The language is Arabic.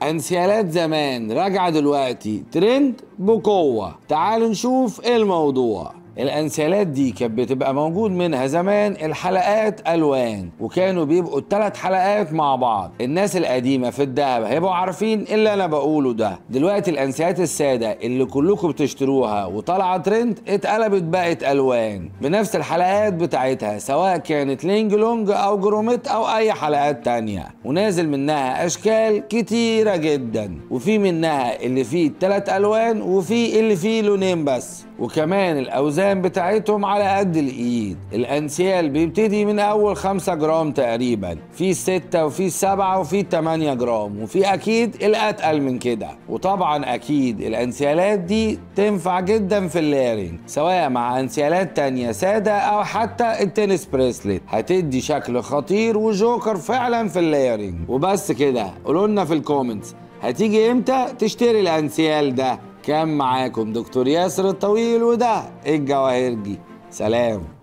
انسيالات زمان راجعة دلوقتي ترند بقوة. تعالوا نشوف ايه الموضوع. الانسيالات دي كانت بتبقى موجود منها زمان الحلقات الوان، وكانوا بيبقوا ال3 حلقات مع بعض. الناس القديمه في الدهب هيبقوا عارفين اللي انا بقوله ده. دلوقتي الانسيالات الساده اللي كلكم بتشتروها وطالعه ترند اتقلبت بقت الوان بنفس الحلقات بتاعتها، سواء كانت لينج لونج او جروميت او اي حلقات تانية، ونازل منها اشكال كتيره جدا، وفي منها اللي فيه 3 الوان وفي اللي فيه لونين بس، وكمان الاوزان بتاعتهم على قد الايد. الانسيال بيبتدي من اول 5 جرام تقريبا، في 6 وفي 7 وفي 8 جرام، وفي اكيد الاتقل من كده. وطبعا اكيد الانسيالات دي تنفع جدا في الليرنج، سواء مع انسيالات تانية سادة او حتى التنس بريسلت، هتدي شكل خطير وجوكر فعلا في الليرنج. وبس كده، قولوا لنا في الكومنتس هتيجي امتى تشتري الانسيال ده. كان معاكم دكتور ياسر الطويل، وده الجواهرجي. سلام.